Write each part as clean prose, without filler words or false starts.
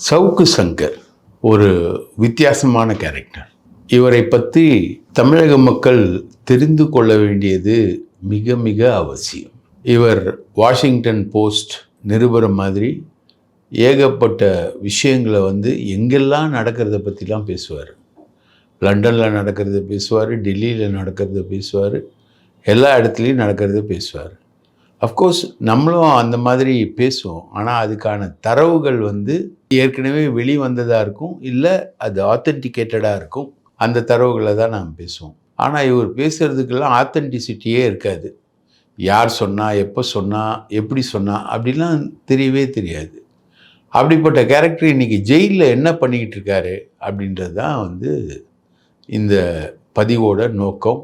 சவுக்கு சங்கர் ஒரு வித்தியாசமான கேரக்டர். இவரை பற்றி தமிழக மக்கள் தெரிந்து கொள்ள வேண்டியது மிக மிக அவசியம். இவர் வாஷிங்டன் போஸ்ட் நிருபர் மாதிரி ஏகப்பட்ட விஷயங்களை எங்கெல்லாம் நடக்கிறத பற்றிலாம் பேசுவார். லண்டனில் நடக்கிறத பேசுவார், டெல்லியில் நடக்கிறத பேசுவார், எல்லா இடத்துலையும் நடக்கிறத பேசுவார். அஃப்கோர்ஸ் நம்மளும் அந்த மாதிரி பேசுவோம். ஆனால் அதுக்கான தரவுகள் ஏற்கனவே வெளிவந்ததாக இருக்கும், இல்லை அது ஆத்தென்டிகேட்டடாக இருக்கும். அந்த தரவுகளை தான் நாம் பேசுவோம். ஆனால் இவர் பேசுகிறதுக்கெல்லாம் ஆத்தென்டிசிட்டியே இருக்காது. யார் சொன்னால், எப்போ சொன்னால், எப்படி சொன்னால் அப்படிலாம் தெரியவே தெரியாது. அப்படிப்பட்ட கேரக்டர் இன்றைக்கி ஜெயிலில் என்ன பண்ணிக்கிட்டு இருக்காரு அப்படின்றது தான் இந்த பதிவோட நோக்கம்.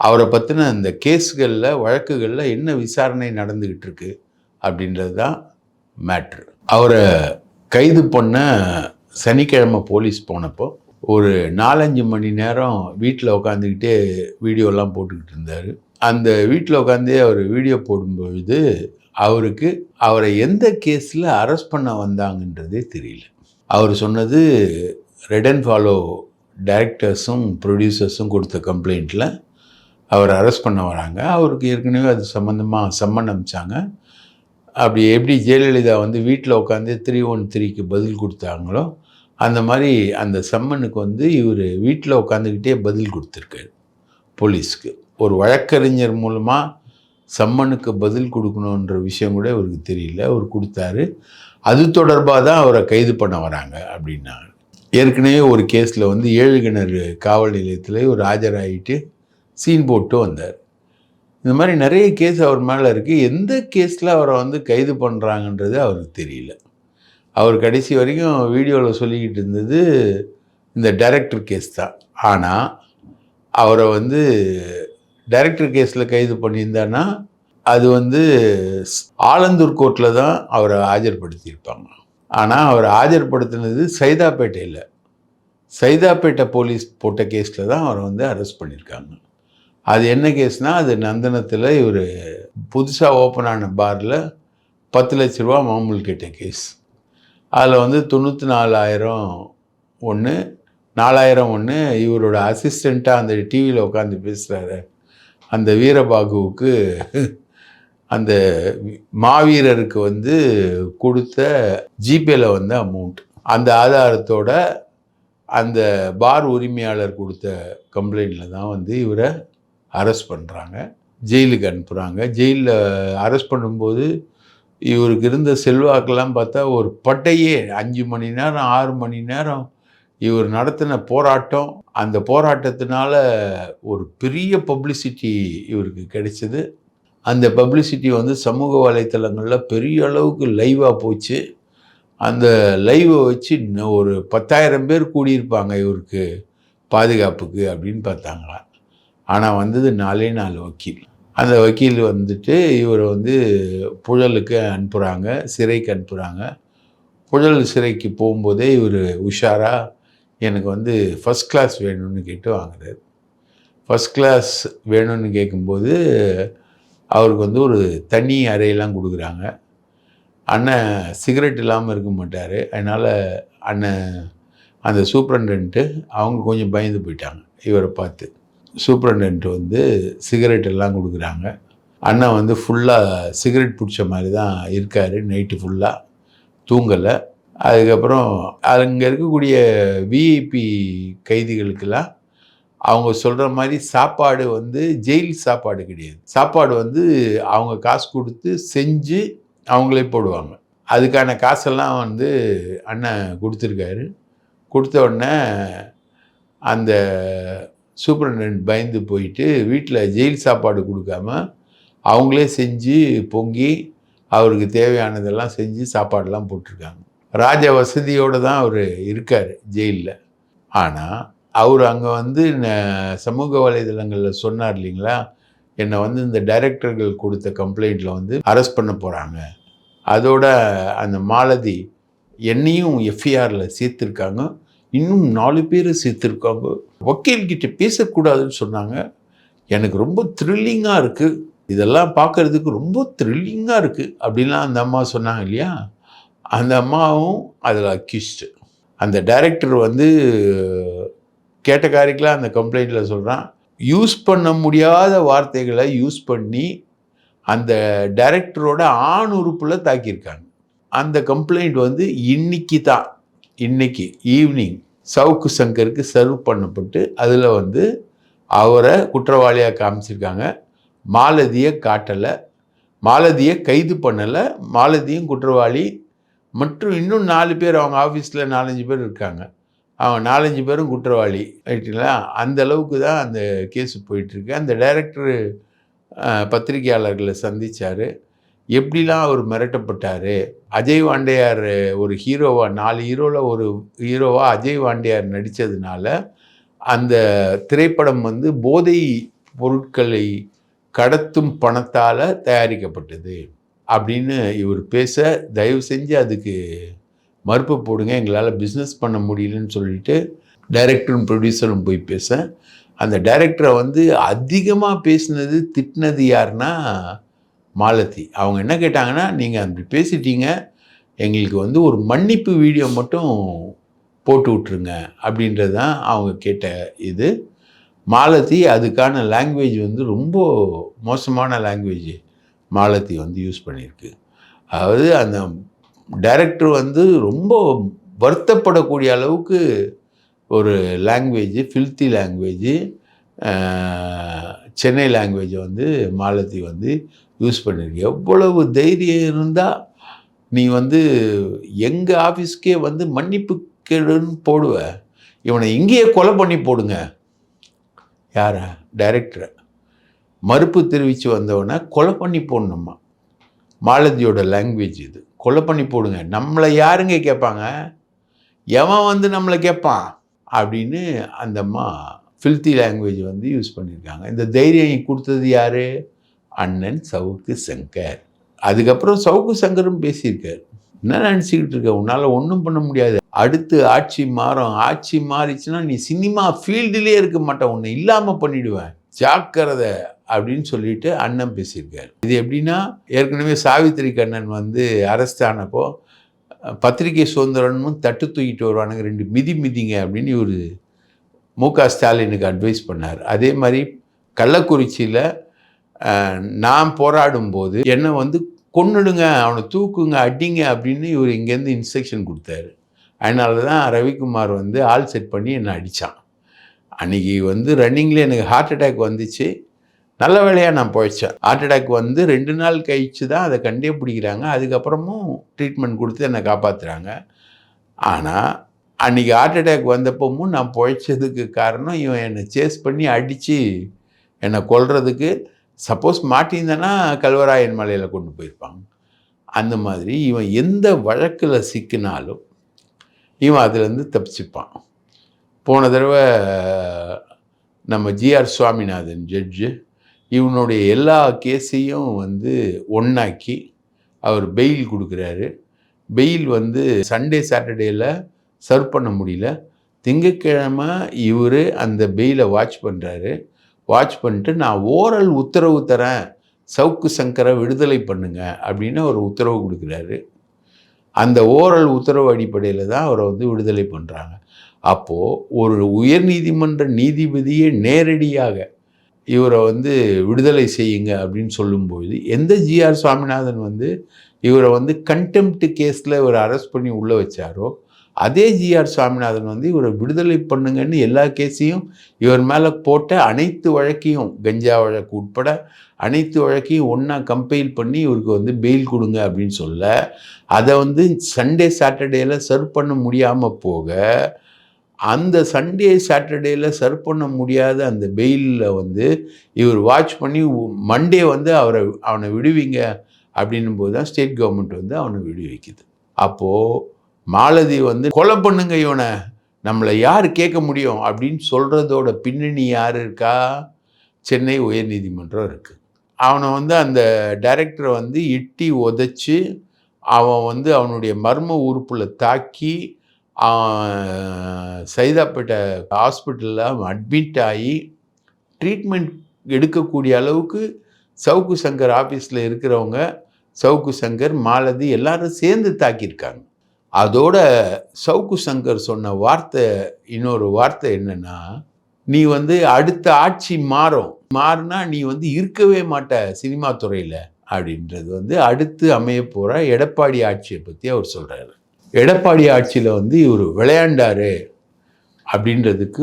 அவரை பற்றின இந்த கேஸ்களில், வழக்குகளில் என்ன விசாரணை நடந்துக்கிட்டு இருக்கு அப்படின்றது தான் மேட்ரு. அவரை கைது பண்ண சனிக்கிழமை போலீஸ் போனப்போ ஒரு 4-5 மணி நேரம் வீட்டில் உட்காந்துக்கிட்டே வீடியோலாம் போட்டுக்கிட்டு இருந்தார். அந்த வீட்டில் உட்காந்தே அவர் வீடியோ போடும்பொழுது அவரை எந்த கேஸில் அரெஸ்ட் பண்ண வந்தாங்கன்றதே தெரியல. அவர் சொன்னது ரெட் அண்ட் ஃபாலோ டைரக்டர்ஸும் ப்ரொடியூசர்ஸும் கொடுத்த கம்ப்ளைண்ட்டில் அவர் அரெஸ்ட் பண்ண வராங்க. அவருக்கு ஏற்கனவே அது சம்மந்தமாக சம்மன் அனுப்பிச்சாங்க. அப்படி எப்படி ஜெயலலிதா வீட்டில் உட்காந்து 313க்கு பதில் கொடுத்தாங்களோ அந்த மாதிரி அந்த சம்மனுக்கு இவர் வீட்டில் உட்காந்துக்கிட்டே பதில் கொடுத்துருக்காரு போலீஸ்க்கு. ஒரு வழக்கறிஞர் மூலமாக சம்மனுக்கு பதில் கொடுக்கணுன்ற விஷயம் கூட அவருக்கு தெரியல. அவர் கொடுத்தாரு. அது தொடர்பாக தான் அவரை கைது பண்ண வராங்க அப்படின்னாங்க. ஏற்கனவே ஒரு கேஸில் 7 கிணறு காவல் நிலையத்தில் ஒரு ஆஜராகிட்டு சீன் போட்டு வந்தார். இந்த மாதிரி நிறைய கேஸ் அவர் மேலே இருக்குது. எந்த கேஸில் அவரை கைது பண்ணுறாங்கன்றது அவருக்கு தெரியல. அவர் கடைசி வரைக்கும் வீடியோவில் சொல்லிக்கிட்டு இருந்தது இந்த டைரக்டர் கேஸ் தான். ஆனால் அவரை டைரக்டர் கேஸில் கைது பண்ணியிருந்தான்னா அது ஆலந்தூர் கோர்ட்டில் தான் அவரை ஆஜர்படுத்தியிருப்பாங்க. ஆனால் அவர் ஆஜர்படுத்தினது சைதாப்பேட்டையில், சைதாப்பேட்டை போலீஸ் போட்ட கேஸில் தான் அவரை அரெஸ்ட் பண்ணியிருக்காங்க. அது என்ன கேஸ்னால், அது நந்தனத்தில் இவர் புதுசாக ஓப்பன் ஆன பாரில் 10 லட்ச ரூபா மாமூல் கேட்ட கேஸ். அதில் 94,000 ஒன்று, 4,000 ஒன்று. இவரோட அசிஸ்டண்ட்டாக அந்த டிவியில் உட்காந்து பேசுகிறாரு அந்த வீரபாகுவுக்கு, அந்த மாவீரருக்கு கொடுத்த ஜிபேயில் அமௌண்ட், அந்த ஆதாரத்தோட அந்த பார் உரிமையாளர் கொடுத்த கம்ப்ளைண்ட்டில் தான் இவரை அரெஸ்ட் பண்ணுறாங்க, ஜெயிலுக்கு அனுப்புகிறாங்க. ஜெயிலில் அரெஸ்ட் பண்ணும்போது இவருக்கு இருந்த செல்வாக்கெல்லாம் பார்த்தா ஒரு பட்டையே 5 மணி நேரம் 6 மணி நேரம் இவர் நடத்தின போராட்டம், அந்த போராட்டத்தினால ஒரு பெரிய பப்ளிசிட்டி இவருக்கு கிடைச்சிது. அந்த பப்ளிசிட்டி சமூக வலைத்தளங்களில் பெரிய அளவுக்கு லைவாக போச்சு. அந்த லைவை வச்சு ஒரு 10,000 பேர் கூடியிருப்பாங்க இவருக்கு பாதுகாப்புக்கு அப்படின்னு பார்த்தாங்களாம். ஆனால் 4 வக்கீல். அந்த வக்கீல் இவரை புழலுக்கு அனுப்புகிறாங்க, சிறைக்கு அனுப்புகிறாங்க. புழல் சிறைக்கு போகும்போதே இவர் உஷாராக எனக்கு ஃபஸ்ட் கிளாஸ் வேணும்னு கேட்டு வாங்குறாரு. ஃபஸ்ட் கிளாஸ் வேணும்னு கேட்கும்போது அவருக்கு ஒரு தனி அறையெல்லாம் கொடுக்குறாங்க. அண்ணன் சிகரெட் இல்லாமல் இருக்க மாட்டார். அதனால் அண்ணன் அந்த சூப்பரண்டன்ட்டு அவங்க கொஞ்சம் பயந்து போயிட்டாங்க இவரை பார்த்து. சூப்பரண்டன்ட்டு சிகரெட் எல்லாம் கொடுக்குறாங்க. அண்ணன் ஃபுல்லாக சிகரெட் பிடிச்ச மாதிரி தான் இருக்கார். நைட்டு ஃபுல்லாக தூங்கலை. அதுக்கப்புறம் அங்கே இருக்கக்கூடிய விஐபி கைதிகளுக்கெல்லாம் அவங்க சொல்கிற மாதிரி சாப்பாடு ஜெயில் சாப்பாடு கிடையாது. சாப்பாடு அவங்க காசு கொடுத்து செஞ்சு அவங்களே போடுவாங்க. அதுக்கான காசெல்லாம் அண்ணன் கொடுத்துருக்காரு. கொடுத்த உடனே அந்த சூப்பரண்டன்ட் பயந்து போயிட்டு வீட்டில் ஜெயில் சாப்பாடு கொடுக்காம அவங்களே செஞ்சு பொங்கி அவருக்கு தேவையானதெல்லாம் செஞ்சு சாப்பாடெல்லாம் போட்டிருக்காங்க. ராஜ வசதியோடு தான் அவர் இருக்கார் ஜெயிலில். ஆனால் அவர் அங்கே சமூக வலைதளங்களில் சொன்னார் இல்லைங்களா, என்னை இந்த டைரக்டர்கள் கொடுத்த கம்ப்ளைண்ட்டில் அரெஸ்ட் பண்ண போகிறாங்க, அதோட அந்த மாலதி என்னையும் எஃப்ஐஆரில் சேர்த்துருக்காங்க, இன்னும் 4 பேர் சேர்த்துருக்காங்க, வக்கீல்கிட்ட பேசக்கூடாதுன்னு சொன்னாங்க. எனக்கு ரொம்ப த்ரில்லிங்காக இருக்குது, இதெல்லாம் பார்க்குறதுக்கு ரொம்ப த்ரில்லிங்காக இருக்குது அப்படின்லாம் அந்த அம்மா சொன்னாங்க இல்லையா. அந்த அம்மாவும் அதில் அக்யூஸ்டு. அந்த டைரக்டர் வந்து கேட்டகாரிக்கலாக அந்த கம்ப்ளைண்ட்டில் சொல்கிறான், யூஸ் பண்ண முடியாத வார்த்தைகளை யூஸ் பண்ணி அந்த டைரக்டரோட ஆண் உறுப்பில் தாக்கியிருக்காங்க. அந்த கம்ப்ளைண்ட் வந்து இன்னைக்கு ஈவினிங் சவுக்கு சங்கருக்கு சர்வ் பண்ணப்பட்டு அதில் வந்து அவரை குற்றவாளியாக காமிச்சிருக்காங்க. மாலதியை காட்டலை, மாலதியை கைது பண்ணலை, மாலதியும் குற்றவாளி மற்றும் இன்னும் 4 பேர் அவங்க ஆஃபீஸில் 4-5 பேர் இருக்காங்க. அவங்க 4-5 பேரும் குற்றவாளி, ரைட்டுங்களா? அந்த அளவுக்கு தான் அந்த கேஸு போயிட்டுருக்கு. அந்த டைரக்டரு பத்திரிகையாளர்களை சந்தித்தார். எப்படிலாம் அவர் மிரட்டப்பட்டார். அஜய் வாண்டியார் ஒரு ஹீரோவாக 4 ஹீரோவில் ஒரு ஹீரோவாக அஜய் வாண்டியார் நடித்ததுனால அந்த திரைப்படம் வந்து போதை பொருட்களை கடத்தும் பணத்தால் தயாரிக்கப்பட்டது அப்படின்னு இவர் பேச, தயவு செஞ்சு அதுக்கு மறுப்பு போடுங்க, எங்களால் பிஸ்னஸ் பண்ண முடியலன்னு சொல்லிட்டு டைரக்டரும் ப்ரொடியூசரும் போய் பேச, அந்த டைரக்டரை வந்து அதிகமாக பேசினது திட்டினது யாருன்னா மாலதி. அவங்க என்ன கேட்டாங்கன்னா, நீங்கள் அப்படி பேசிட்டீங்க, எங்களுக்கு வந்து ஒரு மன்னிப்பு வீடியோ மட்டும் போட்டு விட்ருங்க அப்படின்றது தான் அவங்க கேட்ட இது. மாலதி அதுக்கான லாங்குவேஜ் வந்து ரொம்ப மோசமான லாங்குவேஜ் மாலதி வந்து யூஸ் பண்ணியிருக்கு. அதாவது அந்த டைரக்டர் வந்து ரொம்ப வருத்தப்படக்கூடிய அளவுக்கு ஒரு லாங்குவேஜ், ஃபில்த்தி லாங்குவேஜ், சென்னை லாங்குவேஜை வந்து மாலதி வந்து யூஸ் பண்ணியிருக்கு. எவ்வளவு தைரியம் இருந்தால் நீ வந்து எங்கள் ஆஃபீஸ்க்கே வந்து மன்னிப்பு கேடுன்னு போடுவ, இவனை இங்கேயே கொலை பண்ணி போடுங்க. யாரை? டைரக்டரை. மறுப்பு தெரிவித்து வந்தவனை கொலை பண்ணி போடணுமா? மாலதியோட லாங்குவேஜ் இது. கொலை பண்ணி போடுங்க. நம்மளை யாருங்க கேட்பாங்க? எவன் வந்து நம்மளை கேட்பான் அப்படின்னு அந்த அம்மா ஃபில்த்தி லாங்குவேஜ் வந்து யூஸ் பண்ணியிருக்காங்க. இந்த தைரியம் கொடுத்தது யார்? அண்ணன் சவுக்கு சங்கர். அதுக்கப்புறம் சவுக்கு சங்கரும் பேசியிருக்கார். என்ன நினச்சிக்கிட்டு இருக்க? உன்னால் ஒன்றும் பண்ண முடியாது. அடுத்து ஆட்சி மாறும். ஆட்சி மாறிச்சுன்னா நீ சினிமா ஃபீல்டுலேயே இருக்க மாட்டேன், உன்னை இல்லாமல் பண்ணிவிடுவேன், ஜாக்கிரதை அப்படின்னு சொல்லிட்டு அண்ணன் பேசியிருக்காரு. இது எப்படின்னா, ஏற்கனவே சாவித்திரி கண்ணன் வந்து அரெஸ்ட் ஆனப்போ பத்திரிகை சுதந்திரமும் தட்டு தூக்கிட்டு வருவானுங்க, 2 மிதிங்க அப்படின்னு இவர் மு.க. ஸ்டாலினுக்கு அட்வைஸ் பண்ணார். அதே மாதிரி கள்ளக்குறிச்சியில் நான் போராடும்போது என்னை வந்து கொன்னுடுங்க, அவனை தூக்குங்க, அடிங்க அப்படின்னு இவர் இங்கேருந்து இன்ஸ்ட்ரக்ஷன் கொடுத்தாரு. அதனால தான் ரவிக்குமார் வந்து ஆள் செட் பண்ணி என்னை அடித்தான். அன்றைக்கி வந்து ரன்னிங்கில் எனக்கு ஹார்ட் அட்டாக் வந்துச்சு. நல்ல வேலையாக நான் போயிடுச்சேன். ஹார்ட் அட்டாக் வந்து 2 நாள் கழிச்சு தான் அதை கண்டே பிடிக்கிறாங்க. அதுக்கப்புறமும் ட்ரீட்மெண்ட் கொடுத்து என்னை காப்பாற்றுறாங்க. ஆனால் அன்றைக்கி ஹார்ட் அட்டாக் வந்தப்பவும் நான் பிழைச்சதுக்கு காரணம் இவன் என்னை சேஸ் பண்ணி அடித்து என்னை கொல்றதுக்கு. சப்போஸ் மாட்டியிருந்தேன்னா கல்வராயன் மலையில் கொண்டு போயிருப்பாங்க. அந்த மாதிரி இவன் எந்த வழக்கில் சிக்கினாலும் இவன் அதுலேருந்து தப்பிச்சுப்பான். போன தடவை நம்ம ஜிஆர் சுவாமிநாதன் ஜட்ஜு இவனுடைய எல்லா கேஸையும் வந்து ஒன்றாக்கி அவர் பெயில் கொடுக்குறாரு. பெயில் வந்து சண்டே சாட்டர்டேயில் சர்வ் பண்ண முடியல. திங்கட்கிழமை இவர் அந்த பெயிலை வாட்ச் பண்ணுறாரு. வாட்ச் பண்ணிட்டு நான் ஓரல் உத்தரவு தரேன், சவுக்கு சங்கரை விடுதலை பண்ணுங்க அப்படின்னு ஒரு உத்தரவு கொடுக்குறாரு. அந்த ஓரல் உத்தரவு அடிப்படையில் தான் அவரை வந்து விடுதலை பண்ணுறாங்க. அப்போது ஒரு உயர்நீதிமன்ற நீதிபதியே நேரடியாக இவரை வந்து விடுதலை செய்யுங்க அப்படின்னு சொல்லும்போது, எந்த ஜிஆர் சுவாமிநாதன் வந்து இவரை வந்து கண்டெம்ப்ட் கேஸில் இவரை அரெஸ்ட் பண்ணி உள்ளே வச்சாரோ, அதே ஜிஆர் சுவாமிநாதன் வந்து இவரை விடுதலை பண்ணுங்கன்னு எல்லா கேஸையும் இவர் மேலே போட்ட அனைத்து வழக்கையும், கஞ்சா வழக்கு உட்பட அனைத்து வழக்கையும் ஒன்றா கம்பைல் பண்ணி இவருக்கு வந்து பெயில் கொடுங்க அப்படின்னு சொல்ல, அதை வந்து சண்டே சாட்டர்டேயில் சர்வ் பண்ண முடியாமல் போக, அந்த சண்டே சாட்டர்டேயில் சர்வ் பண்ண முடியாத அந்த பெயிலில் வந்து இவர் வாட்ச் பண்ணி மண்டே வந்து அவனை விடுவிங்க அப்படின்னும் போது தான் ஸ்டேட் கவர்மெண்ட் வந்து அவனை விடுவிக்குது. அப்போது மாலதி வந்து கொலை பண்ணுங்க இவனை, நம்மளை யார் கேட்க முடியும் அப்படின்னு சொல்கிறதோட பின்னணி யார் இருக்கா? சென்னை உயர்நீதிமன்றம் இருக்குது. அவனை வந்து அந்த டைரக்டரை வந்து எட்டி உதைச்சி அவன் வந்து அவனுடைய மர்ம உறுப்பில் தாக்கி சைதாப்பேட்டை ஹாஸ்பிட்டலில் அட்மிட் ஆகி ட்ரீட்மெண்ட் எடுக்கக்கூடிய அளவுக்கு சவுக்கு சங்கர் ஆஃபீஸில் இருக்கிறவங்க, சவுக்கு சங்கர், மாலதி எல்லாரும் சேர்ந்து தாக்கியிருக்காங்க. அதோட சவுக்கு சங்கர் சொன்ன வார்த்தை, இன்னொரு வார்த்தை என்னன்னா, நீ வந்து அடுத்த ஆட்சி மாறுனா நீ வந்து இருக்கவே மாட்ட சினிமா துறையில் அப்படின்றது வந்து அடுத்து அமைய போகிற எடப்பாடி ஆட்சியை பற்றி அவர் சொல்கிறாரு. எடப்பாடி ஆட்சியில் வந்து இவர் விளையாண்டாரு அப்படின்றதுக்கு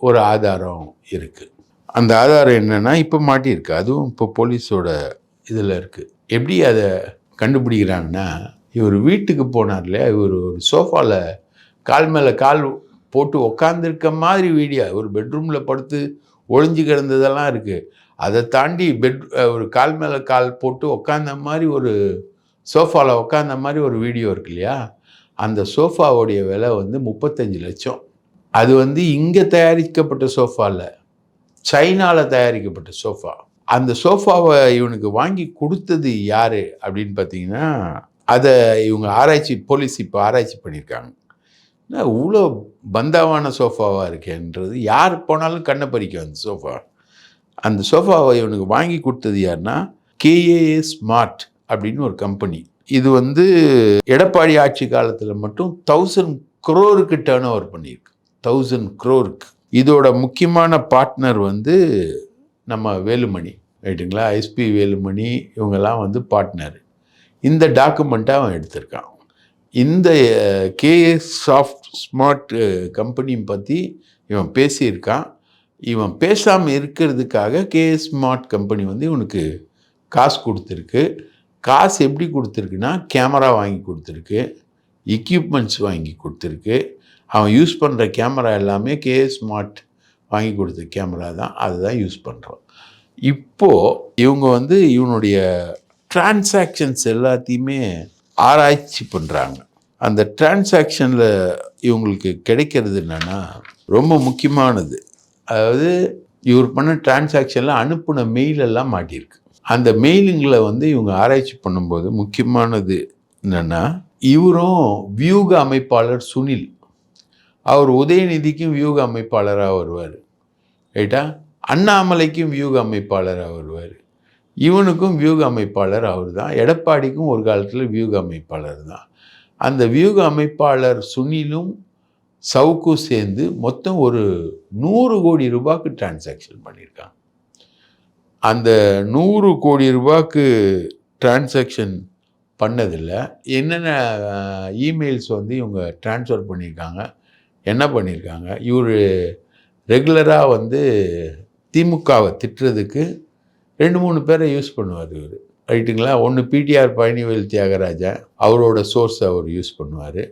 ஒரு ஆதாரம் இருக்குது. அந்த ஆதாரம் என்னன்னா, இப்போ மாட்டியிருக்கு, அதுவும் இப்போ போலீஸோட இதில் இருக்குது. எப்படி அதை கண்டுபிடிக்கிறாங்கன்னா, இவர் வீட்டுக்கு போனார் இல்லையா, இவர் ஒரு சோஃபாவில் கால் மேலே கால் போட்டு உக்காந்துருக்க மாதிரி வீடியோ, ஒரு பெட்ரூமில் படுத்து ஒளிஞ்சு கிடந்ததெல்லாம் இருக்குது. அதை தாண்டி ஒரு கால் மேலே கால் போட்டு உக்காந்த மாதிரி ஒரு சோஃபாவில் உக்காந்த மாதிரி ஒரு வீடியோ இருக்கு இல்லையா, அந்த சோஃபாவுடைய விலை வந்து 35 லட்சம். அது வந்து இங்கே தயாரிக்கப்பட்ட சோஃபா இல்லை, சைனாவில் தயாரிக்கப்பட்ட சோஃபா. அந்த சோஃபாவை இவனுக்கு வாங்கி கொடுத்தது யார் அப்படின்னு பார்த்தீங்கன்னா, அதை இவங்க போலீஸ் இப்போ ஆராய்ச்சி பண்ணியிருக்காங்க. இவ்வளோ பந்தாவான சோஃபாவாக இருக்கேன்றது யார் போனாலும் கண்ணை பறிக்கும் அந்த சோஃபா. அந்த சோஃபாவை இவனுக்கு வாங்கி கொடுத்தது யாருன்னா, KAA ஸ்மார்ட் அப்படின்னு ஒரு கம்பெனி. இது வந்து எடப்பாடி ஆட்சி காலத்தில் மட்டும் 1000 crore டேர்ன் ஓவர் பண்ணியிருக்கு. 1000 crore. இதோட முக்கியமான பார்ட்னர் வந்து நம்ம வேலுமணி, ரைட்டுங்களா, SP வேலுமணி, இவங்கெல்லாம் வந்து பார்ட்னர். இந்த டாக்குமெண்ட்டை அவன் எடுத்திருக்கான். இந்த KAA ஸ்மார்ட் கம்பெனி பற்றி இவன் பேசியிருக்கான். இவன் பேசாமல் இருக்கிறதுக்காக KAA ஸ்மார்ட் கம்பெனி வந்து இவனுக்கு காசு கொடுத்துருக்கு. காசு எப்படி கொடுத்துருக்குன்னா, கேமரா வாங்கி கொடுத்துருக்கு, எக்யூப்மெண்ட்ஸ் வாங்கி கொடுத்துருக்கு. அவன் யூஸ் பண்ணுற கேமரா எல்லாமே KAA ஸ்மார்ட் வாங்கி கொடுத்த கேமரா தான், அதுதான் யூஸ் பண்ணுறான். இப்போது இவங்க வந்து இவனுடைய டிரான்சாக்ஷன்ஸ் எல்லாத்தையுமே ஆராய்ச்சி பண்ணுறாங்க. அந்த டிரான்சாக்ஷனில் இவங்களுக்கு கிடைக்கிறது என்னென்னா ரொம்ப முக்கியமானது. அதாவது இவர் பண்ண டிரான்சாக்ஷனில் அனுப்பின மெயிலெல்லாம் மாட்டியிருக்கு. அந்த மெயிலுங்களை வந்து இவங்க ஆராய்ச்சி பண்ணும்போது முக்கியமானது என்னென்னா, இவரும் வியூக அமைப்பாளர் சுனில், அவர் உதயநிதிக்கும் வியூக அமைப்பாளராக வருவார், ரைட்டா, அண்ணாமலைக்கும் வியூக அமைப்பாளராக வருவார், இவனுக்கும் வியூக அமைப்பாளர் அவர் தான், எடப்பாடிக்கும் ஒரு காலத்தில் வியூக அமைப்பாளர் தான். அந்த வியூக அமைப்பாளர் சுனிலும் சவுக்கும் சேர்ந்து மொத்தம் ஒரு 100 கோடி ரூபாய்க்கு டிரான்சாக்ஷன் பண்ணியிருக்காங்க. அந்த 100 கோடி ரூபாய்க்கு டிரான்சாக்ஷன் பண்ணதில் என்னென்ன இமெயில்ஸ் வந்து இவங்க ட்ரான்ஸ்ஃபர் பண்ணியிருக்காங்க, என்ன பண்ணியிருக்காங்க, இவர் ரெகுலராக வந்து திமுகவை திட்டுறதுக்கு 2-3 பேரை யூஸ் பண்ணுவார் இவர், ரைட்டுங்களா. ஒன்று PTR பழனிவேல் தியாகராஜா, அவரோட சோர்ஸ் அவர் யூஸ் பண்ணுவார்.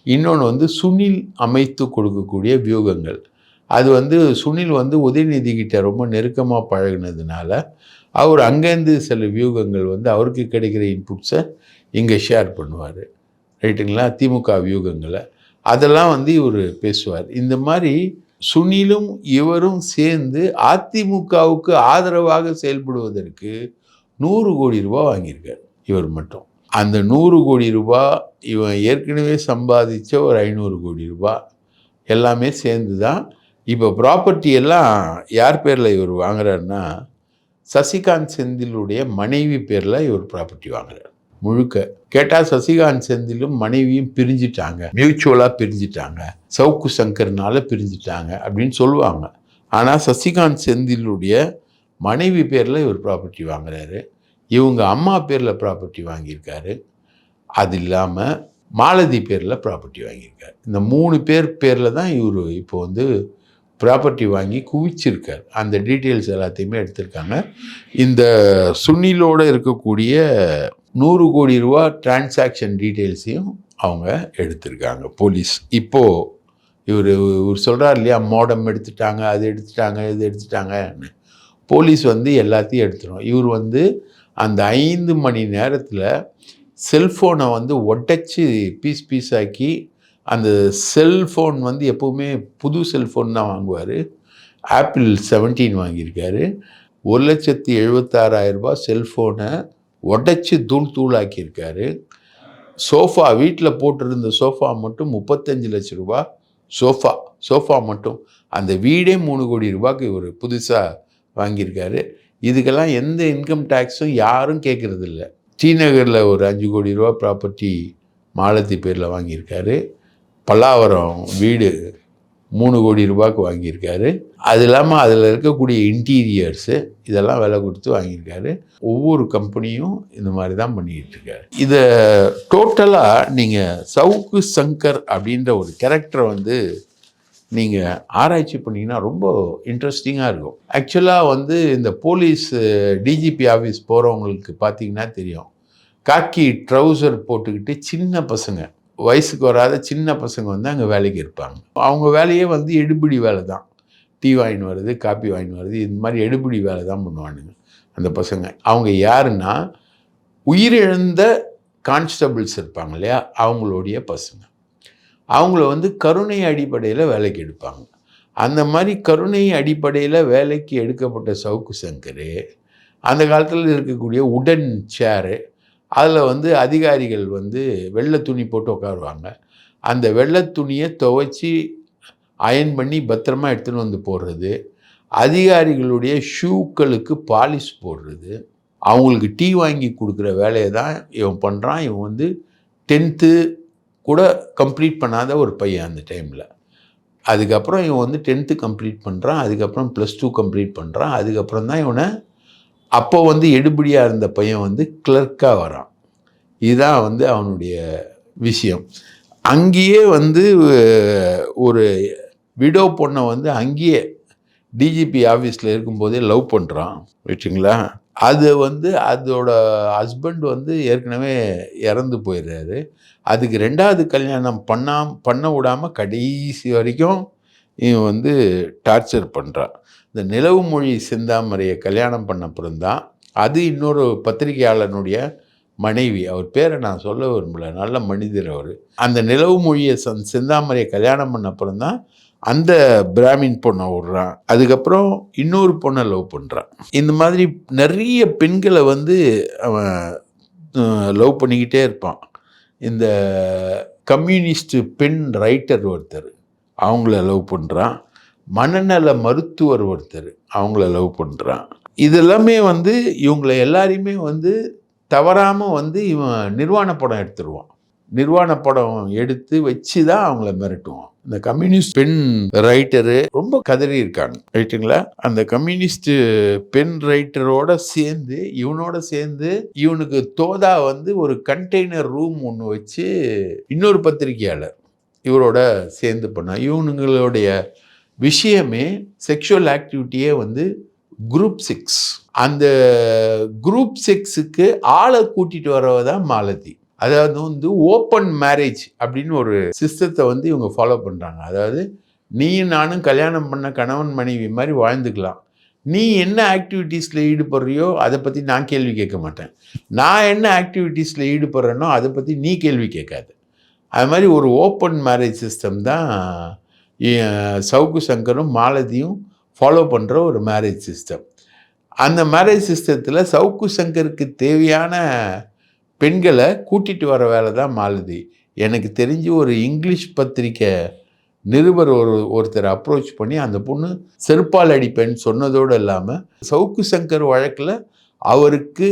இன்னொன்று வந்து சுனில் அமைத்து கொடுக்கக்கூடிய வியூகங்கள். அது வந்து சுனில் வந்து உதயநிதி கிட்ட ரொம்ப நெருக்கமாக பழகினதுனால அவர் அங்கேருந்து சில வியூகங்கள் வந்து அவருக்கு கிடைக்கிற இன்புட்ஸை இங்கே ஷேர் பண்ணுவார், ரைட்டுங்களா, திமுக வியூகங்களை. அதெல்லாம் வந்து இவர் பேசுவார். இந்த மாதிரி சுனிலும் இவரும் சேர்ந்து அதிமுகவுக்கு ஆதரவாக செயல்படுவதற்கு 100 கோடி ரூபா வாங்கியிருக்கார் இவர் மட்டும். அந்த 100 கோடி ரூபா இவன் ஏற்கனவே சம்பாதிச்ச ஒரு 500 கோடி ரூபா எல்லாமே சேர்ந்து தான். இப்போ ப்ராப்பர்ட்டி எல்லாம் யார் பேரில் இவர் வாங்குறாருன்னா, சசிகாந்த் செந்திலுடைய மனைவி பேரில் இவர் ப்ராப்பர்ட்டி வாங்குறார் முழுக்க. கேட்டால் சசிகாந்த் செந்திலும் மனைவியும் பிரிஞ்சிட்டாங்க, மியூச்சுவலாக பிரிஞ்சிட்டாங்க, சவுக்கு சங்கர்னால பிரிஞ்சிட்டாங்க அப்படின்னு சொல்லுவாங்க. ஆனால் சசிகாந்த் செந்திலுடைய மனைவி பேரில் இவர் ப்ராப்பர்ட்டி வாங்குறாரு, இவங்க அம்மா பேரில் ப்ராப்பர்ட்டி வாங்கியிருக்காரு, அது இல்லாமல் மாலதி பேரில் ப்ராப்பர்ட்டி வாங்கியிருக்காரு. இந்த 3 பேரில் தான் இவர் இப்போ வந்து ப்ராப்பர்ட்டி வாங்கி குவிச்சிருக்கார். அந்த டீட்டெயில்ஸ் எல்லாத்தையுமே எடுத்திருக்காங்க. இந்த சுனிலோடு இருக்கக்கூடிய 100 கோடி ரூபா டிரான்சாக்ஷன் டீட்டெயில்ஸையும் அவங்க எடுத்திருக்காங்க போலீஸ். இப்போது இவர் சொல்கிறார் இல்லையா, மோடம் எடுத்துட்டாங்க, அது எடுத்துட்டாங்க, இது எடுத்துட்டாங்கன்னு. போலீஸ் வந்து எல்லாத்தையும் எடுத்துடும். இவர் வந்து அந்த 5 மணி நேரத்தில் செல்ஃபோனை வந்து ஒட்டச்சு பீஸ் ஆக்கி, அந்த செல்ஃபோன் வந்து எப்போவுமே புது செல்ஃபோன் தான் வாங்குவார். ஆப்பிள் 17 வாங்கியிருக்காரு. 1,76,000 ரூபா செல்ஃபோனை உடச்சி தூளாக்கியிருக்காரு. சோஃபா வீட்டில் போட்டிருந்த சோஃபா மட்டும் 35 லட்சம் ரூபா சோஃபா மட்டும். அந்த வீடே 3 கோடி ரூபாய்க்கு இவர் புதுசாக வாங்கியிருக்காரு. இதுக்கெல்லாம் எந்த இன்கம் டேக்ஸும் யாரும் கேட்குறதில்ல. ஸ்ரீநகரில் ஒரு 5 கோடி ரூபா ப்ராப்பர்ட்டி மாலதி பேரில் வாங்கியிருக்காரு. பல்லாவரம் வீடு 3 கோடி ரூபாய்க்கு வாங்கியிருக்காரு. அது இல்லாமல் அதில் இருக்கக்கூடிய இன்டீரியர்ஸு இதெல்லாம் விலை கொடுத்து வாங்கியிருக்காரு. ஒவ்வொரு கம்பெனியும் இந்த மாதிரி தான் பண்ணிக்கிட்டு இருக்காரு. இதை டோட்டலாக நீங்கள் சவுக்கு சங்கர் அப்படின்ற ஒரு கேரக்டரை வந்து நீங்கள் ஆராய்ச்சி பண்ணிங்கன்னா ரொம்ப இன்ட்ரெஸ்டிங்காக இருக்கும். ஆக்சுவலாக வந்து இந்த போலீஸ் டிஜிபி ஆஃபீஸ் போகிறவங்களுக்கு பார்த்தீங்கன்னா தெரியும், காக்கி ட்ரௌசர் போட்டுக்கிட்டு சின்ன பசங்க, வயசுக்கு வராத சின்ன பசங்க வந்து அங்கே வேலைக்கு இருப்பாங்க. அவங்க வேலையே வந்து எடுபிடி வேலை தான். டீ வாங்கின்னு வருது, காப்பி வாங்கின்னு வருது, இந்த மாதிரி எடுபிடி வேலை தான் பண்ணுவானுங்க அந்த பசங்க. அவங்க யாருன்னா உயிரிழந்த கான்ஸ்டபிள்ஸ் இருப்பாங்க இல்லையா, அவங்களுடைய பசங்க. அவங்கள வந்து கருணை அடிப்படையில் வேலைக்கு எடுப்பாங்க. அந்த மாதிரி கருணை அடிப்படையில் வேலைக்கு எடுக்கப்பட்ட சவுக்கு சங்கர் அந்த காலத்தில் இருக்கக்கூடிய உடன் சேரு, அதில் வந்து அதிகாரிகள் வந்து வெள்ளை துணி போட்டு உட்காருவாங்க. அந்த வெள்ளை துணியை துவைச்சி அயன் பண்ணி பத்திரமா எடுத்துன்னு வந்து போடுறது, அதிகாரிகளுடைய ஷூக்களுக்கு பாலிஷ் போடுறது, அவங்களுக்கு டீ வாங்கி கொடுக்குற வேலையை தான் இவன் பண்ணுறான். இவன் வந்து 10th கூட கம்ப்ளீட் பண்ணாத ஒரு பையன் அந்த டைமில். அதுக்கப்புறம் இவன் வந்து 10th கம்ப்ளீட் பண்ணுறான், அதுக்கப்புறம் +2 கம்ப்ளீட் பண்ணுறான். அதுக்கப்புறம் தான் இவனை அப்போ வந்து எடுபடியாக இருந்த பையன் வந்து கிளர்க்காக வரான். இதுதான் வந்து அவனுடைய விஷயம். அங்கேயே வந்து ஒரு விடோ பொண்ணை வந்து அங்கேயே டிஜிபி ஆஃபீஸில் இருக்கும்போதே லவ் பண்ணுறான் வச்சுங்களா. அது வந்து அதோட ஹஸ்பண்ட் வந்து ஏற்கனவே இறந்து போயிடுறாரு. அதுக்கு 2வது கல்யாணம் பண்ண விடாமல் கடைசி வரைக்கும் இவன் வந்து டார்ச்சர் பண்ணுறான். இந்த நிலவு மொழி செந்தாமரையை கல்யாணம் பண்ண அப்புறம்தான், அது இன்னொரு பத்திரிகையாளனுடைய மனைவி, அவர் பேரை நான் சொல்ல விரும்பல, நல்ல மனிதர் அவர். அந்த நிலவு மொழியை செந்தாமரையை கல்யாணம் பண்ண அப்புறம்தான் அந்த பிராமின் பொண்ணை விடுறான். அதுக்கப்புறம் இன்னொரு பொண்ணை லவ் பண்ணுறான். இந்த மாதிரி நிறைய பெண்களை வந்து அவன் லவ் பண்ணிக்கிட்டே இருப்பான். இந்த கம்யூனிஸ்ட் பெண் ரைட்டர் ஒருத்தர், அவங்கள லவ் பண்ணுறான். மனநல மருத்துவர் ஒருத்தர், அவங்கள லவ் பண்ணுறான். இதெல்லாமே வந்து இவங்களை எல்லாரையுமே வந்து தவறாமல் வந்து இவன் நிர்வாண படம் எடுத்துருவான். நிர்வாண படம் எடுத்து வச்சு தான் அவங்கள மிரட்டுவான். இந்த கம்யூனிஸ்ட் பெண் ரைட்டரு ரொம்ப கதறி இருக்காங்க ரைட்டுங்களா. அந்த கம்யூனிஸ்ட் பெண் ரைட்டரோட சேர்ந்து இவனோட சேர்ந்து இவனுக்கு தோதா வந்து ஒரு கண்டெய்னர் ரூம் ஒன்று வச்சு இன்னொரு பத்திரிகையாளர் இவரோட சேர்ந்து பண்ணான். இவனுங்களுடைய விஷயமே செக்ஷுவல் ஆக்டிவிட்டியே வந்து குரூப் 6. அந்த குரூப் 6க்கு ஆளை கூட்டிட்டு வரவ தான் மாலதி. அதாவது வந்து ஓப்பன் மேரேஜ் அப்படின்னு ஒரு சிஸ்டத்தை வந்து இவங்க ஃபாலோ பண்ணுறாங்க. அதாவது நீயும் நானும் கல்யாணம் பண்ண கணவன் மனைவி மாதிரி வாழ்ந்துக்கலாம். நீ என்ன ஆக்டிவிட்டீஸில் ஈடுபடுறியோ அதை பற்றி நான் கேள்வி கேட்க மாட்டேன். நான் என்ன ஆக்டிவிட்டீஸில் ஈடுபடுறேனோ அதை பற்றி நீ கேள்வி கேட்காது. அது மாதிரி ஒரு ஓப்பன் மேரேஜ் சிஸ்டம் தான் சவுக்கு சங்கரும் மாலதியும் ஃபாலோ பண்ணுற ஒரு மேரேஜ் சிஸ்டம். அந்த மேரேஜ் சிஸ்டத்தில் சவுக்கு சங்கருக்கு தேவையான பெண்களை கூட்டிகிட்டு வர வேலை தான் மாலதி. எனக்கு தெரிஞ்சு ஒரு இங்கிலீஷ் பத்திரிக்கை நிருபர் ஒருத்தர் அப்ரோச் பண்ணி அந்த பொண்ணு செருப்பால் அடிப்பேன்னு சொன்னதோடு இல்லாமல் சவுக்கு சங்கர் வழக்கில் அவருக்கு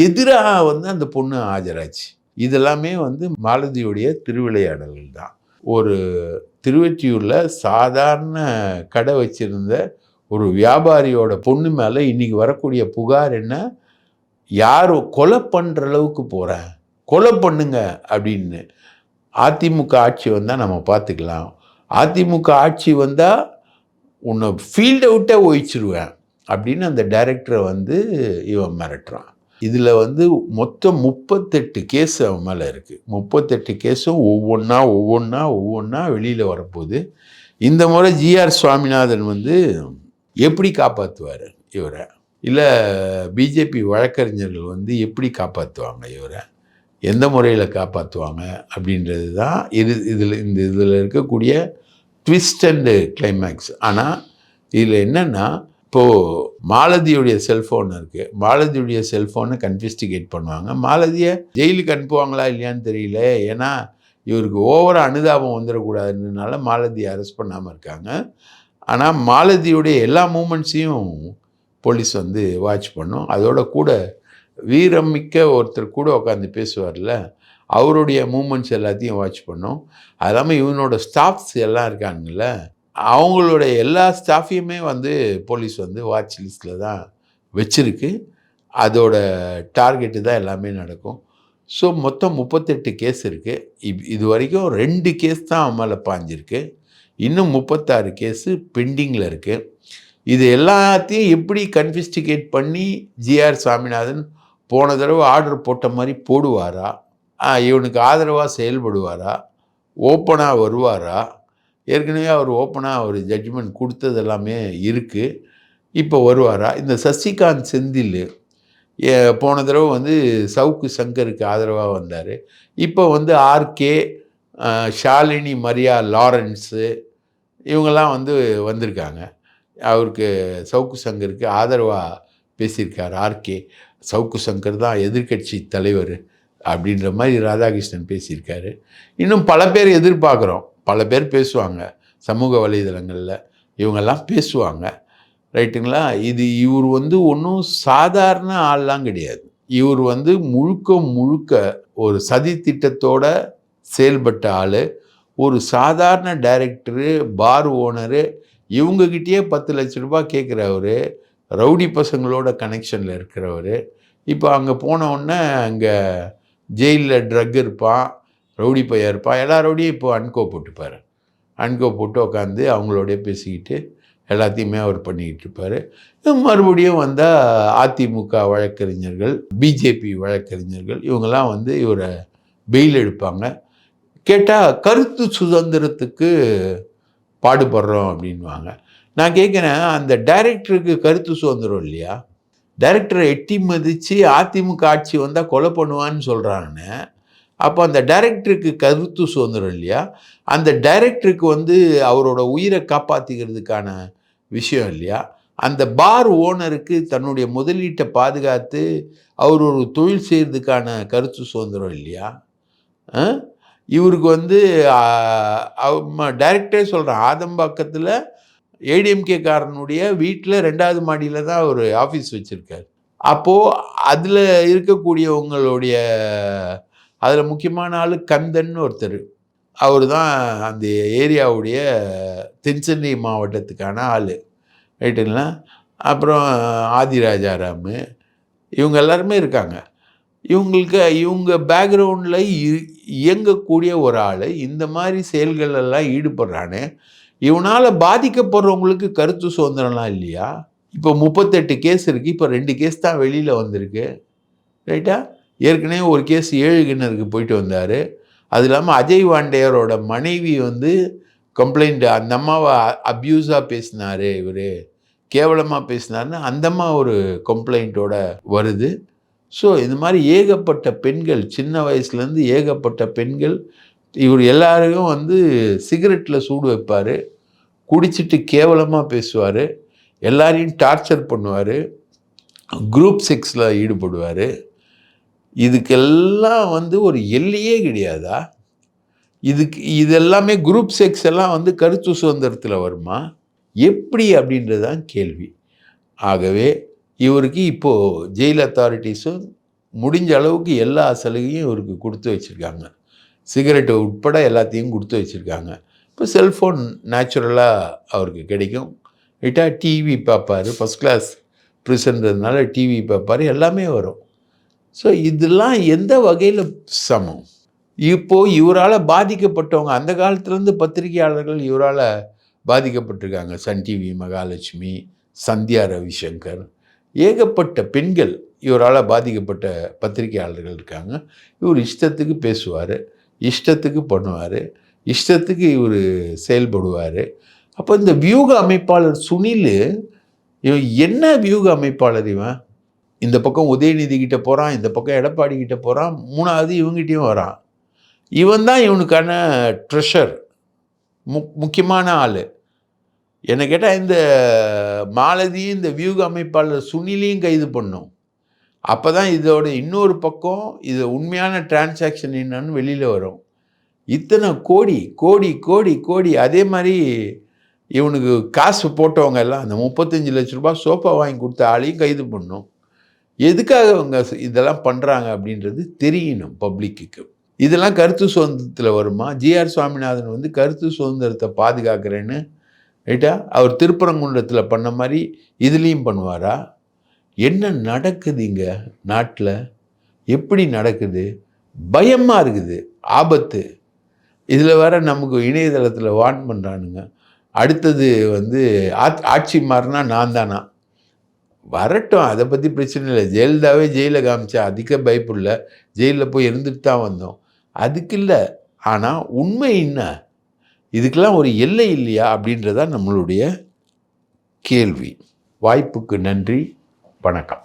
எதிராக வந்து அந்த பொண்ணு ஆஜராச்சு. இதெல்லாமே வந்து மாலதியுடைய திருவிளையாடல்கள் தான். ஒரு திருவொற்றியூரில் சாதாரண கடை வச்சிருந்த ஒரு வியாபாரியோட பொண்ணு மேலே இன்றைக்கி வரக்கூடிய புகார் என்ன, யாரும் கொலை பண்ணுற அளவுக்கு போகிறேன், கொலை பண்ணுங்க அப்படின்னு. அதிமுக ஆட்சி வந்தால் நம்ம பார்த்துக்கலாம், அதிமுக ஆட்சி வந்தால் உன்னை ஃபீல்டை விட்டே ஒழிச்சிருவேன் அப்படின்னு அந்த டைரக்டரை வந்து இவன் மிரட்டுறான். இதில் வந்து மொத்தம் 38 கேஸ் அவன் மேலே இருக்குது. 38 கேஸும் ஒவ்வொன்றா வெளியில் வரப்போகுது. இந்த முறை ஜிஆர் சுவாமிநாதன் வந்து எப்படி காப்பாற்றுவார் இவரை, இல்லை பிஜேபி வழக்கறிஞர்கள் வந்து எப்படி காப்பாற்றுவாங்க இவரை, எந்த முறையில் காப்பாற்றுவாங்க அப்படின்றது தான் இதில் இருக்கக்கூடிய ட்விஸ்ட் அண்டு கிளைமேக்ஸ். ஆனால் இதில் என்னென்னா, இப்போது மாலதியுடைய செல்ஃபோன் இருக்குது, மாலதியுடைய செல்ஃபோனை கன்ஃபிஸ்டிகேட் பண்ணுவாங்க. மாலதியை ஜெயிலுக்கு அனுப்புவாங்களா இல்லையான்னு தெரியல. ஏன்னா இவருக்கு ஓவராக அனுதாபம் வந்துடக்கூடாதுனால மாலதியை அரெஸ்ட் பண்ணாமல் இருக்காங்க. ஆனால் மாலதியுடைய எல்லா மூமெண்ட்ஸையும் போலீஸ் வந்து வாட்ச் பண்ணும். அதோட கூட வீரமிக்க ஒருத்தர் கூட உட்காந்து பேசுவார்ல, அவருடைய மூமெண்ட்ஸ் எல்லாத்தையும் வாட்ச் பண்ணோம். அது இல்லாமல் இவனோட ஸ்டாஃப்ஸ் எல்லாம் இருக்காங்கல்ல, அவங்களுடைய எல்லா ஸ்டாஃபையுமே வந்து போலீஸ் வந்து வாட்ச் லிஸ்ட்டில் தான் வச்சிருக்கு. அதோட டார்கெட்டு தான் எல்லாமே நடக்கும். ஸோ மொத்தம் 38 கேஸ் இருக்குது. இது வரைக்கும் 2 கேஸ் தான் அவன் மேலே பாஞ்சிருக்கு. இன்னும் 36 கேஸு பெண்டிங்கில் இருக்குது. இது எல்லாத்தையும் எப்படி கன்ஃபிஸ்டிகேட் பண்ணி ஜிஆர் சாமிநாதன் போன தடவை ஆர்டர் போட்ட மாதிரி போடுவாரா, இவனுக்கு ஆதரவாக செயல்படுவாரா, ஓப்பனாக வருவாரா? ஏற்கனவே அவர் ஓப்பனாக ஒரு ஜட்ஜ்மெண்ட் கொடுத்தது எல்லாமே இருக்குது. இப்போ வருவாரா? இந்த சசிகாந்த் செந்தில் போன தடவை வந்து சவுக்கு சங்கருக்கு ஆதரவாக வந்தார். இப்போ வந்து ஆர்கே, ஷாலினி மரியா லாரன்ஸு இவங்கெல்லாம் வந்து வந்திருக்காங்க. அவருக்கு சவுக்கு சங்கருக்கு ஆதரவாக பேசியிருக்கார் ஆர்கே. சவுக்கு சங்கர் தான் எதிர்க்கட்சி தலைவர் அப்படின்ற மாதிரி ராதாகிருஷ்ணன் பேசியிருக்காரு. இன்னும் பல பேர் எதிர்பார்க்குறோம். பல பேர் பேசுவாங்க சமூக வலைதளங்களில், இவங்கெல்லாம் பேசுவாங்க. ரைட்டுங்களா? இவர் வந்து ஒன்றும் சாதாரண ஆள்லாம் கிடையாது. இவர் வந்து முழுக்க முழுக்க ஒரு சதி திட்டத்தோட செயல்பட்ட ஆள். ஒரு சாதாரண டைரக்டரு, பார் ஓனரு, இவங்ககிட்டயே 10 லட்ச ரூபாய் கேட்குறவர், ரவுடி பசங்களோட கனெக்ஷனில் இருக்கிறவர். இப்போ அங்கே போனவுடனே அங்கே ஜெயிலில் ட்ரக் இருப்பான், ரவுடி பையன் இருப்பான். எல்லா ரவுடியும் இப்போ அன்கோ போட்டுப்பார். அன்கோ போட்டு உட்காந்து அவங்களோடய பேசிக்கிட்டு எல்லாத்தையுமே அவர் பண்ணிக்கிட்டு இருப்பார். மறுபடியும் வந்தால் அதிமுக வழக்கறிஞர்கள், பிஜேபி வழக்கறிஞர்கள் இவங்கெல்லாம் வந்து இவரை பெயில் எடுப்பாங்க. கேட்டால் கருத்து சுதந்திரத்துக்கு பாடுபடுறோம் அப்படின்வாங்க. நான் கேட்குறேன், அந்த டைரக்டருக்கு கருத்து சுதந்திரம் இல்லையா? டைரக்டரை எட்டி மதித்து அதிமுக ஆட்சி வந்தால் கொலை பண்ணுவான்னு சொல்கிறாங்கன்னு. அப்போ அந்த டைரக்டருக்கு கருத்து சுதந்திரம் இல்லையா? அந்த டைரக்டருக்கு வந்து அவரோட உயிரை காப்பாற்றிக்கிறதுக்கான விஷயம் இல்லையா? அந்த பார் ஓனருக்கு தன்னுடைய முதலீட்டை பாதுகாத்து அவர் ஒரு தொழில் செய்கிறதுக்கான கருத்து சுதந்திரம் இல்லையா? இவருக்கு வந்து டைரக்டரே சொல்கிறேன், ஆதம்பாக்கத்தில் ஏடிஎம்கே காரனுடைய வீட்டில் 2வது மாடியில் தான் ஒரு ஆஃபீஸ் வச்சுருக்கார். அப்போது அதில் இருக்கக்கூடியவங்களுடைய அதில் முக்கியமான ஆள் கந்தன்னு ஒருத்தர். அவர் தான் அந்த ஏரியாவுடைய தென்சென்னை மாவட்டத்துக்கான ஆள். ரைட்டுங்களா? அப்புறம் ஆதிராஜாராமு, இவங்க எல்லாருமே இருக்காங்க. இவங்க பேக்ரவுண்டில் இயங்கக்கூடிய ஒரு ஆள் இந்த மாதிரி செயல்கள் எல்லாம் ஈடுபடுறானே, இவனால் பாதிக்கப்படுறவங்களுக்கு கருத்து சுதந்திரம்லாம் இல்லையா? இப்போ 38 கேஸ் இருக்குது. இப்போ 2 கேஸ் தான் வெளியில் வந்திருக்கு. ரைட்டா? ஏற்கனவே ஒரு கேஸ் 7 கிணறுக்கு போயிட்டு வந்தார். அது இல்லாமல் அஜய் வாண்டேயரோட மனைவி வந்து கம்ப்ளைண்ட், அந்த அம்மாவை அப்யூஸாக பேசினார், இவர் கேவலமாக பேசினார்னு அந்த அம்மா ஒரு கம்ப்ளைண்ட்டோட வருது. ஸோ இந்த மாதிரி ஏகப்பட்ட பெண்கள், சின்ன வயசுலேருந்து ஏகப்பட்ட பெண்கள், இவர் எல்லாரையும் வந்து சிகரெட்டில் சூடு வைப்பார், குடிச்சிட்டு கேவலமாக பேசுவார், எல்லாரையும் டார்ச்சர் பண்ணுவார், குரூப் செக்ஸில் ஈடுபடுவார். இதுக்கெல்லாம் வந்து ஒரு எல்லையே கிடையாதா? இதெல்லாமே குரூப் செக்ஸ் எல்லாம் வந்து கருத்து சுதந்திரத்தில் வருமா? எப்படி அப்படின்றது தான் கேள்வி. ஆகவே இவருக்கு இப்போது ஜெயில் அத்தாரிட்டிஸும் முடிஞ்ச அளவுக்கு எல்லா சலுகையும் இவருக்கு கொடுத்து வச்சுருக்காங்க. சிகரெட்டு உட்பட எல்லாத்தையும் கொடுத்து வச்சுருக்காங்க. இப்போ செல்ஃபோன் நேச்சுரலாக அவருக்கு கிடைக்கும். ரைட்டா? டிவி பார்ப்பார், ஃபஸ்ட் கிளாஸ் ப்ரிசன்றதுனால டிவி பார்ப்பார், எல்லாமே வரும். ஸோ இதெல்லாம் எந்த வகையில் சமம்? இப்போது இவரால் பாதிக்கப்பட்டவங்க, அந்த காலத்துலேருந்து பத்திரிகையாளர்கள் இவரால் பாதிக்கப்பட்டிருக்காங்க. சன் டிவி மகாலட்சுமி, சந்தியா ரவிசங்கர், ஏகப்பட்ட பெண்கள் இவரால் பாதிக்கப்பட்ட பத்திரிகையாளர்கள் இருக்காங்க. இவர் இஷ்டத்துக்கு பேசுவார், இஷ்டத்துக்கு பண்ணுவார், இஷ்டத்துக்கு இவர் செயல்படுவார். அப்போ இந்த வியூக அமைப்பாளர் சுனில், இவன் என்ன வியூக அமைப்பாளர்? இவன் இந்த பக்கம் உதயநிதி கிட்ட போகிறான், இந்த பக்கம் எடப்பாடி கிட்ட போகிறான், 3வது இவங்ககிட்டையும் வரான். இவன் தான் இவனுக்கான ட்ரெஷர், முக்கியமான ஆள். என்னை கேட்டால் இந்த மாலதியும் இந்த வியூக அமைப்பாளர் சுனிலையும் கைது பண்ணும். அப்போ தான் இதோட இன்னொரு பக்கம் இது உண்மையான டிரான்சாக்ஷன் என்னன்னு வெளியில் வரும். இத்தனை கோடி கோடி கோடி கோடி. அதே மாதிரி இவனுக்கு காசு போட்டவங்க எல்லாம் அந்த 35 லட்ச ரூபாய் சோஃபா வாங்கி கொடுத்த ஆளையும் கைது பண்ணும். எதுக்காக அவங்க இதெல்லாம் பண்ணுறாங்க அப்படின்றது தெரியணும் பப்ளிக்கு. இதெல்லாம் கருத்து சுதந்திரத்தில் வருமா? ஜிஆர் சுவாமிநாதன் வந்து கருத்து சுதந்திரத்தை பாதுகாக்கிறேன்னு ரைட்டா அவர் திருப்பரங்குன்றத்தில் பண்ண மாதிரி இதுலேயும் பண்ணுவாரா? என்ன நடக்குது இங்கே நாட்டில்? எப்படி நடக்குது? பயமாக இருக்குது, ஆபத்து. இதில் வேற நமக்கு இணையதளத்தில் வார்ன் பண்ணுறானுங்க. அடுத்தது வந்து ஆட்சி மாறினா நான் தானா? வரட்டும், அதை பற்றி பிரச்சனை இல்லை. ஜெயலலிதாவே ஜெயிலில் காமிச்சா அதிக பயப்படல. ஜெயிலில் போய் இருந்துட்டு தான் வந்தோம். அதுக்கு இல்லை. ஆனால் உண்மை என்ன? இதுக்கெல்லாம் ஒரு எல்லை இல்லையா அப்படின்றதான் நம்மளுடைய கேள்வி. வாய்ப்புக்கு நன்றி. வணக்கம்.